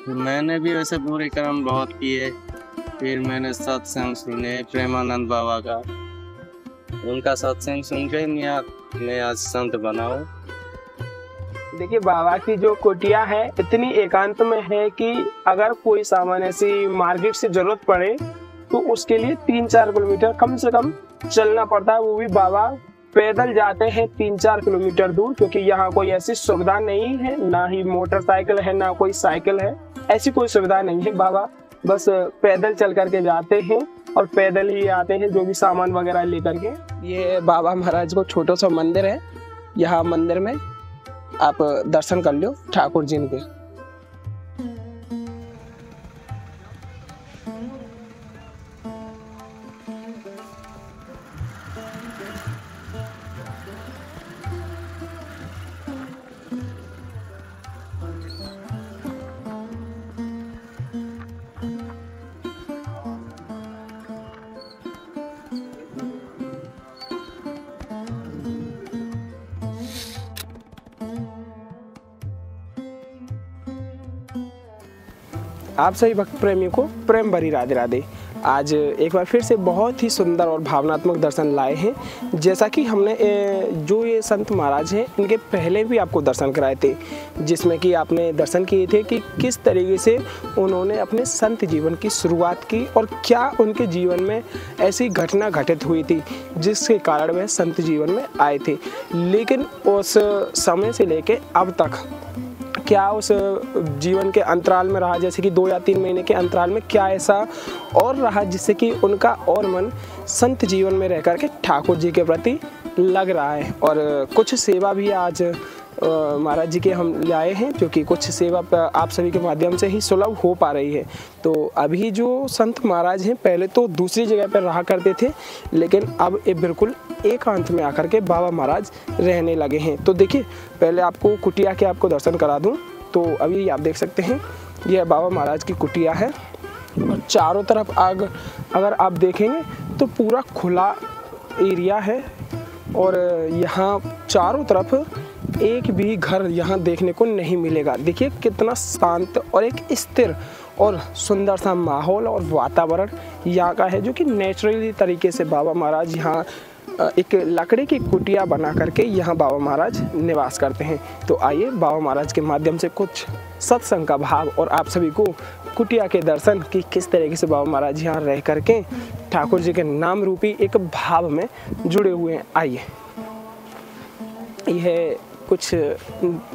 मैंने भी वैसे बुरे कर्म बहुत किए। फिर मैंने सत्संग सुने प्रेमानंद बाबा का। उनका सत्संग सुन के मैं आज संत बना हूँ। देखिए, बाबा की जो कुटिया है इतनी एकांत में है कि अगर कोई सामान ऐसी मार्केट से जरूरत पड़े तो उसके लिए 3-4 किलोमीटर कम से कम चलना पड़ता है। वो भी बाबा पैदल जाते हैं 3-4 किलोमीटर दूर, क्योंकि यहाँ कोई ऐसी सुविधा नहीं है, ना ही मोटरसाइकिल है ना कोई साइकिल है, ऐसी कोई सुविधा नहीं है। बाबा बस पैदल चल करके जाते हैं और पैदल ही आते हैं जो भी सामान वगैरह लेकर के। ये बाबा महाराज को छोटा सा मंदिर है। यहाँ मंदिर में आप दर्शन कर लो ठाकुर जी के। आप सभी भक्त प्रेमियों को प्रेम भरी राधे राधे। आज एक बार फिर से बहुत ही सुंदर और भावनात्मक दर्शन लाए हैं। जैसा कि हमने जो ये संत महाराज हैं इनके पहले भी आपको दर्शन कराए थे, जिसमें कि आपने दर्शन किए थे कि किस तरीके से उन्होंने अपने संत जीवन की शुरुआत की और क्या उनके जीवन में ऐसी घटना घटित हुई थी जिसके कारण वह संत जीवन में आए थे। लेकिन उस समय से लेके अब तक क्या उस जीवन के अंतराल में रहा, जैसे कि 2 या 3 महीने के अंतराल में क्या ऐसा और रहा जिससे कि उनका और मन संत जीवन में रह करके ठाकुर जी के प्रति लग रहा है। और कुछ सेवा भी आज महाराज जी के हम लाए हैं, जो कि कुछ सेवा आप सभी के माध्यम से ही सुलभ हो पा रही है। तो अभी जो संत महाराज हैं पहले तो दूसरी जगह पर रहा करते थे, लेकिन अब ये बिल्कुल एकांत में आकर के बाबा महाराज रहने लगे हैं। तो देखिए, पहले आपको कुटिया के आपको दर्शन करा दूं। तो अभी आप देख सकते हैं यह बाबा महाराज की कुटिया है और चारों तरफ अगर आप देखेंगे तो पूरा खुला एरिया है और यहाँ चारों तरफ एक भी घर यहाँ देखने को नहीं मिलेगा। देखिए कितना शांत और एक स्थिर और सुंदर सा माहौल और वातावरण यहाँ का है, जो कि नेचुरली तरीके से बाबा महाराज यहाँ एक लकड़ी की कुटिया बना करके यहाँ बाबा महाराज निवास करते हैं। तो आइए बाबा महाराज के माध्यम से कुछ सत्संग का भाव और आप सभी को कुटिया के दर्शन कि किस तरीके से बाबा महाराज यहाँ रह करके ठाकुर जी के नाम रूपी एक भाव में जुड़े हुए हैं। आइए, यह कुछ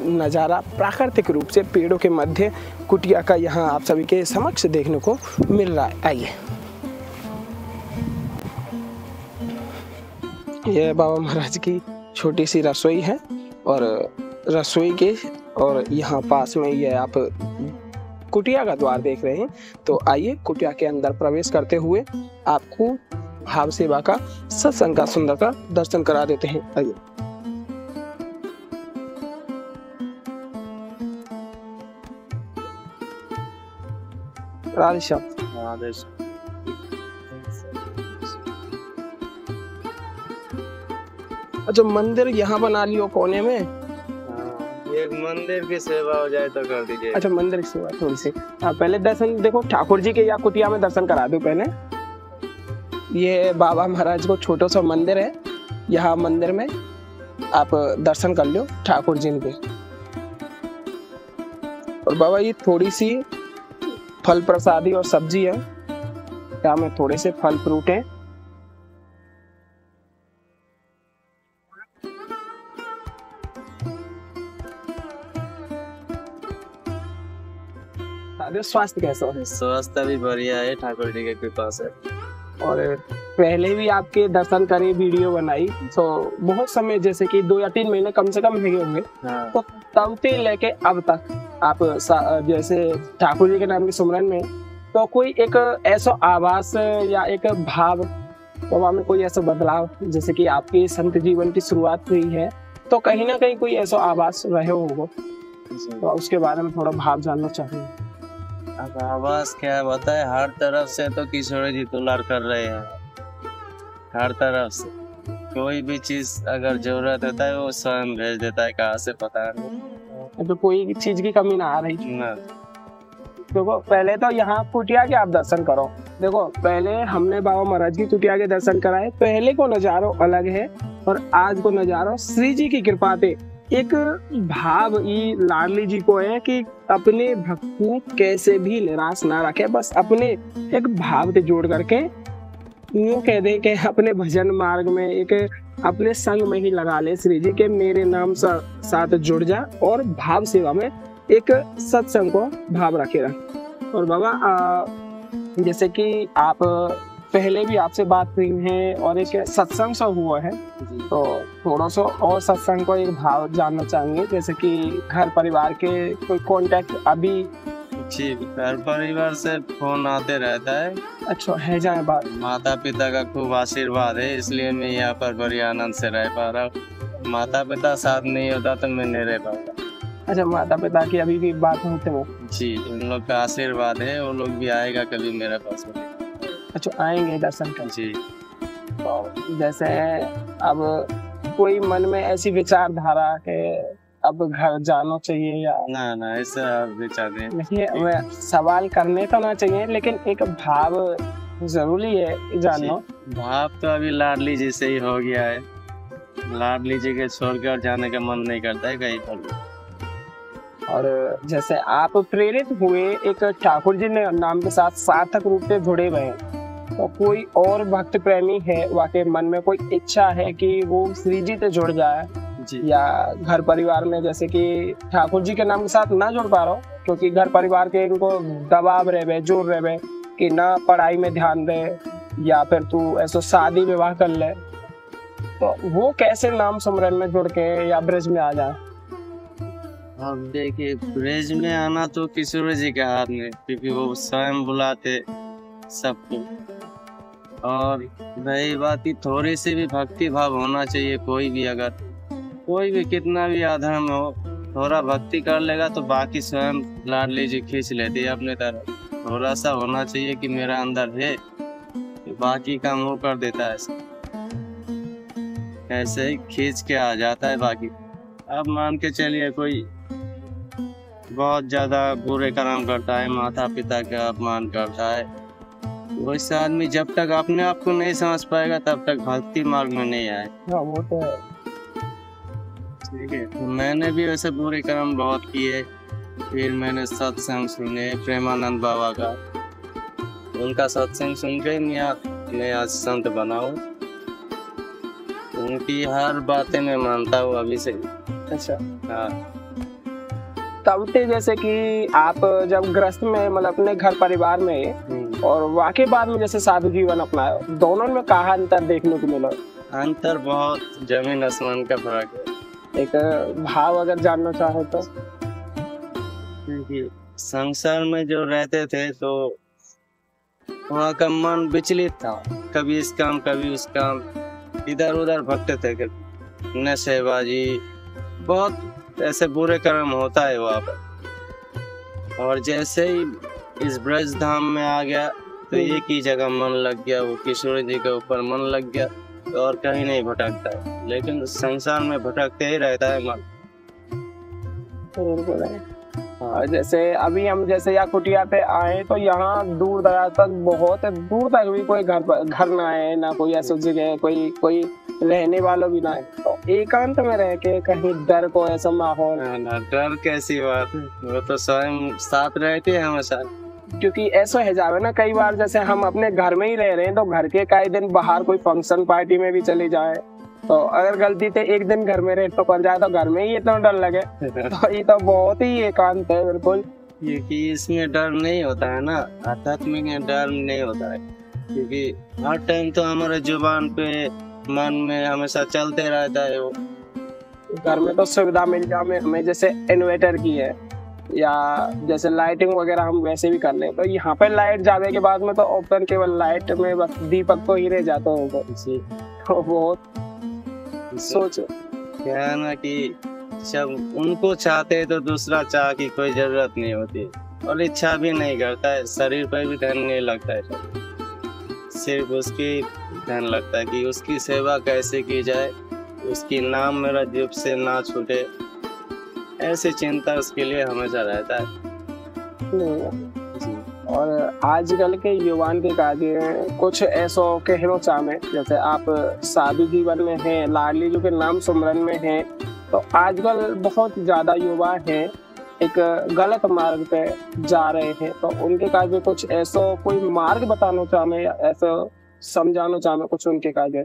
नज़ारा प्राकृतिक रूप से पेड़ों के मध्य कुटिया का यहाँ आप सभी के समक्ष देखने को मिल रहा है। आइए, यह बाबा महाराज की छोटी सी रसोई है और रसोई के और यहाँ पास में यह आप कुटिया का द्वार देख रहे हैं। तो आइए कुटिया के अंदर प्रवेश करते हुए आपको भाव सेवा का सत्संग का सुंदर का दर्शन करा देते हैं। आइए, राधे श्याम। राधे श्याम। अच्छा, मंदिर यहाँ बना लियो कोने में। एक मंदिर की सेवा हो जाए तो कर दीजिए। अच्छा, मंदिर की सेवा थोड़ी सी। पहले दर्शन देखो ठाकुर जी के या कुटिया में दर्शन करा दो पहले। ये बाबा महाराज को छोटा सा मंदिर है। यहाँ मंदिर में आप दर्शन कर लो ठाकुर जी के। और बाबा ये थोड़ी सी फल प्रसादी और सब्जी है, यहाँ में थोड़े से फल फ्रूट है। स्वास्थ्य कैसा है? स्वास्थ्य भी बढ़िया है, ठाकुर जी के कृपा से। और पहले भी आपके दर्शन करे वीडियो बनाई तो बहुत समय, जैसे कि 2 या 3 महीने कम से कम हुए होंगे। हाँ। तो तब से लेके अब तक आप जैसे ठाकुर जी के नाम के सुमरन में तो कोई एक ऐसा आवास या एक भाव बाबा में कोई ऐसा बदलाव, जैसे कि आपके संत जीवन की शुरुआत हुई है तो कहीं ना कहीं कोई ऐसा आवास रहे होगा, तो उसके बारे में थोड़ा भाव जानना चाहिए। अब आवाज क्या बताए, हर तरफ से तो किशोर जी दुलार कर रहे हैं। हर तरफ से कोई भी चीज अगर जरूरत होता है वो स्वयं भेज देता है, कहाँ से पता नहीं। तो कोई चीज की कमी ना आ रही ना। देखो पहले तो यहाँ कुटिया के आप दर्शन करो। देखो पहले हमने बाबा महाराज की कुटिया के दर्शन कराए, पहले को नजारो अलग है और आज को नजारो श्री जी की कृपा पे एक भाव ई लाडली जी को है कि अपने भक्त को कैसे भी निराश ना रखे, बस अपने एक भाव से जोड़ करके यूं कह दे कि अपने भजन मार्ग में एक अपने संग में ही लगा ले श्री जी के मेरे नाम साथ जुड़ जा और भाव सेवा में एक सत्संग को भाव रखे रख। और बाबा जैसे कि आप पहले भी आपसे बात हुई है और एक सत्संग सा हुआ है, तो थोड़ा सा और सत्संग को एक भाव जानना चाहेंगे, जैसे कि घर परिवार के कोई कांटेक्ट अभी? जी, घर परिवार से फोन आते रहता है। अच्छा है, जाए बात। माता पिता का खूब आशीर्वाद है, इसलिए मैं यहाँ पर बड़ी आनंद से रह पा रहा हूँ। माता पिता साथ नहीं होता तो मैं नहीं रह पाता। अच्छा, माता पिता की अभी भी बात होते हो? जी, उन लोग का आशीर्वाद है, वो लोग भी आएगा कभी मेरे पास। अच्छा, आएंगे दर्शन कर? जी। तो जैसे अब कोई मन में ऐसी विचारधारा के अब घर जाना चाहिए या ना ऐसा विचार नहीं, मैं सवाल करने तो ना चाहिए लेकिन एक भाव जरूरी है जानना। भाव तो अभी लाडली जी से ही हो गया है, लाडली जी के छोड़कर जाने का मन नहीं करता है कहीं पर। और जैसे आप प्रेरित हुए एक ठाकुर जी ने नाम के साथ सार्थक रूप से जुड़े हुए हैं, तो कोई और भक्त प्रेमी है वाकई मन में कोई इच्छा है कि वो श्री जी से जुड़ जाए जी। या घर परिवार में जैसे कि ठाकुर जी के नाम के साथ ना जुड़ पा रहा हो क्योंकि घर परिवार के इनको दबाव रहे जोर रहे कि ना पढ़ाई में ध्यान दे या फिर तू ऐसा शादी विवाह कर ले, तो वो कैसे नाम सुमरन में जुड़ के या ब्रज में आ जाए? अब देखिए, ब्रज में आना तो किशोर जी के हाथ में, क्योंकि वो स्वयं बुलाते सबको। और रही बात की थोड़ी सी भी भक्ति भाव होना चाहिए, कोई भी कितना भी अधर्म हो, थोड़ा भक्ति कर लेगा तो बाकी स्वयं लाडली जी खींच लेती है अपने तरफ। थोड़ा सा होना चाहिए कि मेरा अंदर है, बाकी काम वो कर देता है, ऐसे ही खींच के आ जाता है बाकी। अब मान के चलिए कोई बहुत ज्यादा बुरे कर्म करता है, माता पिता का अपमान करता है, वैसे आदमी जब तक अपने आप को नहीं समझ पाएगा तब तक भक्ति मार्ग में नहीं आए। वो तो है। ठीक है, तो मैंने भी वैसे बुरे कर्म बहुत किए, फिर मैंने सत्संग सुने प्रेमानंद बाबा का, उनका सत्संग सुन के मैं आज संत बना हूँ। उनकी हर बातें मैं मानता हूँ अभी से। अच्छा, हाँ। तब से जैसे कि आप जब ग्रस्त में मतलब अपने घर परिवार में और वाकई बाद में जैसे साधु जीवन अपनाया, दोनों में कहाँ अंतर देखने को मिला? अंतर बहुत जमीन आसमान का फर्क है। एक भाव अगर जानना चाहो तो? संसार में जो रहते थे तो वहाँ का मन विचलित था, कभी इस काम कभी उस काम, इधर उधर भटकते थे, नशेबाजी, बहुत ऐसे बुरे कर्म होता है वहाँ पर। और जैसे ही इस ब्रज धाम में आ गया तो एक ही जगह मन लग गया, वो किशोर जी के ऊपर मन लग गया, तो और कहीं नहीं भटकता है, लेकिन संसार में भटकते ही रहता है मन। हाँ, जैसे अभी हम जैसे यहाँ कुटिया पे आए तो यहाँ दूर दराज तक बहुत दूर तक भी कोई घर ना है, ना कोई ऐसी जगह कोई रहने वालों भी ना है, तो एकांत में रह के कहीं डर को ऐसा माहौल? ना डर कैसी बात है, वो तो स्वयं साथ रहते हैं हमेशा। क्योंकि ऐसा है जावे ना, कई बार जैसे हम अपने घर में ही रह रहे हैं तो घर के कई दिन बाहर कोई फंक्शन पार्टी में भी चले जाए, तो अगर गलती से एक दिन घर में रहे तो कर जाए तो घर में ही इतना डर लगे, तो ये तो बहुत ही एकांत है बिल्कुल। क्योंकि इसमें डर नहीं होता है ना, आध्यात्मिक में डर नहीं होता है, क्योंकि हर टाइम तो हमारे जुबान पे मन में हमेशा चलते रहता है। वो घर में तो सुविधा मिल जाए हमें, जैसे इन्वर्टर की है या जैसे लाइटिंग वगैरह हम वैसे भी कर लें, तो यहाँ पे लाइट जाने के बाद में तो ओपन केवल लाइट में बस दीपक को ही रह जाता होगा। तो बहुत सोच क्या है ना कि जब उनको चाहते तो दूसरा चाह की कोई जरूरत नहीं होती, और इच्छा भी नहीं करता है, शरीर पर भी ध्यान नहीं लगता है, सिर्फ उसकी ध्यान लगता है कि उसकी सेवा कैसे की जाए, उसकी नाम मेरा जीभ से ना छूटे, ऐसी चिंता उसके लिए हमेशा रहता है। और आजकल के युवान के काजे कुछ ऐसो कहना चाहे, जैसे आप साधु जीवन में हैं, लाडली जी के नाम सुमरन में हैं, तो आजकल बहुत ज़्यादा युवा हैं एक गलत मार्ग पे जा रहे हैं, तो उनके काजे कुछ ऐसो कोई मार्ग बताना चाहे या ऐसा समझाना चाहे कुछ उनके काजे?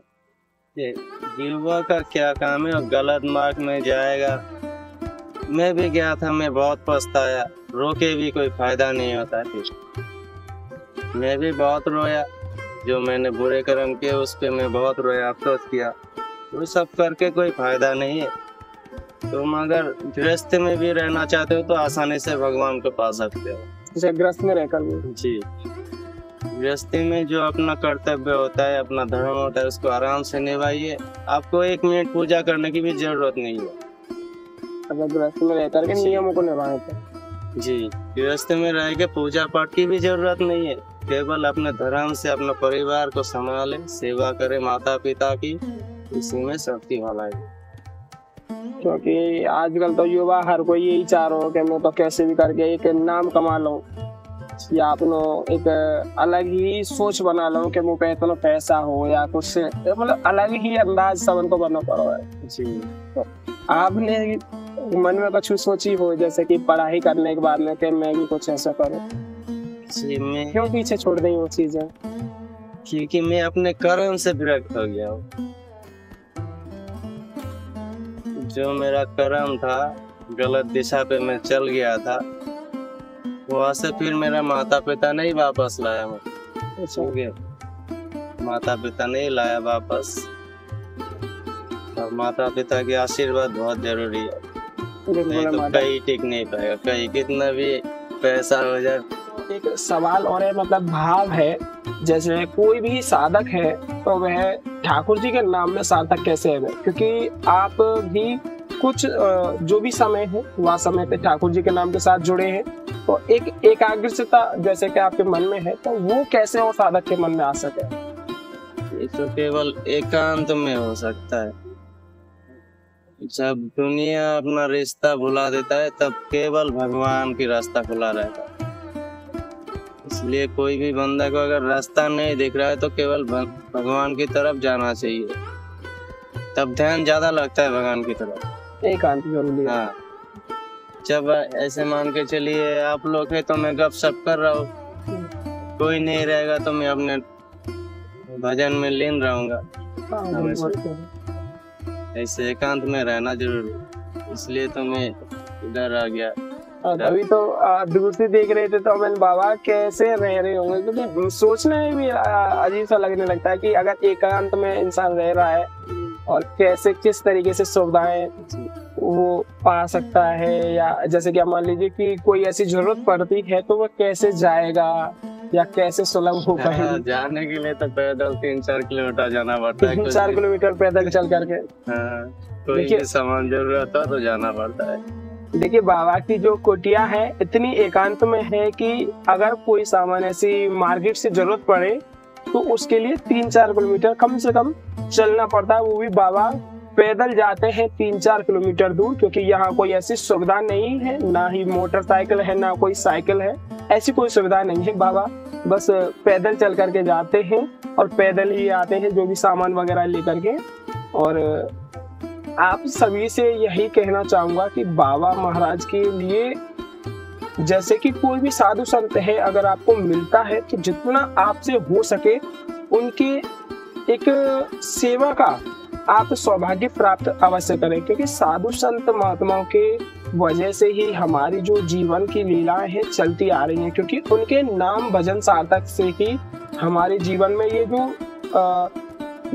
युवा का क्या काम है और गलत मार्ग में जाएगा। मैं भी गया था, मैं बहुत पछताया, रोके भी कोई फायदा नहीं होता फिर। मैं भी बहुत रोया, जो मैंने बुरे कर्म किए उस पे मैं बहुत रोया, अफसोस किया। वो सब करके कोई फायदा नहीं है। तुम अगर गृहस्थ में भी रहना चाहते हो तो आसानी से भगवान को पा सकते हो। जैसे गृहस्थ में रहकर भी? जी, गृहस्थी में जो अपना कर्तव्य होता है, अपना धर्म होता है, उसको आराम से निभाइए। आपको 1 मिनट पूजा करने की भी जरूरत नहीं है। अगर गृहस्थ में रहकर के नियमों को निभाएं तो? जी, गृहस्थ में रह के पूजा पाठ की भी जरूरत नहीं है। केवल अपने धर्म से अपने परिवार को संभाले, सेवा करे माता पिता की, इसी में शक्ति वाला है। क्योंकि आजकल तो युवा हर कोई यही चाह रहा हो कि मैं तो कैसे भी करके एक नाम कमा लूं, या अपनो एक अलग ही सोच बना लो कि मुझे इतना पैसा हो या कुछ, मतलब अलग ही अंदाज सबन को बनना पड़ रहा है। जी, तो आपने मन में कुछ सोची हो, जैसे कि पढ़ाई करने के बाद में कि मैं भी कुछ ऐसा करूं? जी, मैं क्यों पीछे छोड़ दी वो चीजें? क्योंकि मैं अपने कर्म से विरक्त हो गया हूँ। जो मेरा कर्म था, गलत दिशा पे मैं चल गया था, वहाँ से फिर मेरा माता पिता नहीं वापस लाया मुझे। माता पिता नहीं लाया वापस, और माता पिता के आशीर्वाद बहुत जरूरी है, नहीं तो कहीं टिक नहीं पाएगा, कहीं कितना भी पैसा हो जाए। एक सवाल और है, मतलब भाव है, जैसे कोई भी साधक है तो वह ठाकुर जी के नाम में सार्थक कैसे है? क्योंकि आप भी कुछ जो भी समय है वह समय पे ठाकुर जी के नाम के साथ जुड़े हैं, तो एक एकाग्रता जैसे कि आपके मन में है, तो वो कैसे वो साधक के मन में आ सके? ये तो केवल एकांत में हो सकता है। जब दुनिया अपना रिश्ता भुला देता है तब केवल भगवान की रास्ता खुला रहता है। इसलिए कोई भी बंदा को अगर रास्ता नहीं दिख रहा है तो केवल भगवान की तरफ जाना चाहिए, तब ध्यान ज्यादा लगता है भगवान की तरफ। एकांत जरूरी है। हाँ, जब ऐसे मान के चलिए आप लोग हैं तो मैं गपशप कर रहा हूँ, कोई नहीं रहेगा तो मैं अपने भजन में लीन रहूंगा। ऐसे एकांत में रहना जरूरी, इसलिए तो मैं इधर आ गया। अभी तो दूर से देख रहे थे तो मैंने बाबा कैसे रह रहे होंगे, क्योंकि सोचने में भी अजीब सा लगने लगता है कि अगर एकांत में इंसान रह रहा है और कैसे किस तरीके से सुविधाएं वो पा सकता है, या जैसे कि मान लीजिए कि कोई ऐसी जरूरत पड़ती है तो वो कैसे जाएगा या कैसे सुलभ हो पाएगा? जाने के लिए तो पैदल 3-4 किलोमीटर जाना पड़ता है। 3-4 किलोमीटर पैदल चल करके कोई भी सामान जरूरत हो तो जाना पड़ता है। देखिए बाबा की जो कुटिया है इतनी एकांत में है कि अगर कोई सामान ऐसी मार्केट से जरूरत पड़े तो उसके लिए 3-4 किलोमीटर कम से कम चलना पड़ता है। वो भी बाबा पैदल जाते हैं 3-4 किलोमीटर दूर, क्योंकि यहाँ कोई ऐसी सुविधा नहीं है, ना ही मोटरसाइकिल है ना कोई साइकिल है, ऐसी कोई सुविधा नहीं है। बाबा बस पैदल चल करके जाते हैं और पैदल ही आते हैं जो भी सामान वगैरह लेकर के। और आप सभी से यही कहना चाहूंगा कि बाबा महाराज के लिए जैसे कि कोई भी साधु संत है, अगर आपको मिलता है तो जितना आपसे हो सके उनकी एक सेवा का आप सौभाग्य प्राप्त अवश्य करें, क्योंकि साधु संत महात्माओं के वजह से ही हमारी जो जीवन की लीलाएं हैं चलती आ रही हैं, क्योंकि उनके नाम भजन सार्थक से ही हमारे जीवन में ये जो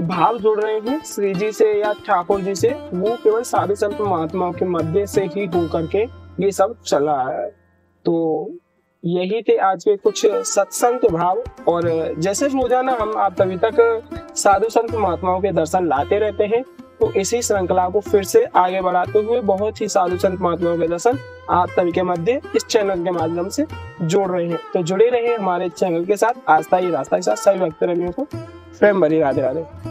भाव जुड़ रहे हैं श्री जी से या ठाकुर जी से, वो केवल साधु संत महात्माओं के मध्य से ही हो करके ये सब चला है। तो यही थे आज के कुछ सत्संग के भाव। और जैसे रोजाना हम आप तभी तक साधु संत महात्माओं के दर्शन लाते रहते हैं, तो इसी श्रृंखला को फिर से आगे बढ़ाते हुए बहुत ही साधु संत महात्माओं के दर्शन आप सभी के मध्य इस चैनल के माध्यम से जोड़ रहे हैं। तो जुड़े रहे हमारे चैनल के साथ, आस्था ही रास्ता के साथ। सभी भक्त प्रेमियों को प्रेम भरी राधे राधे।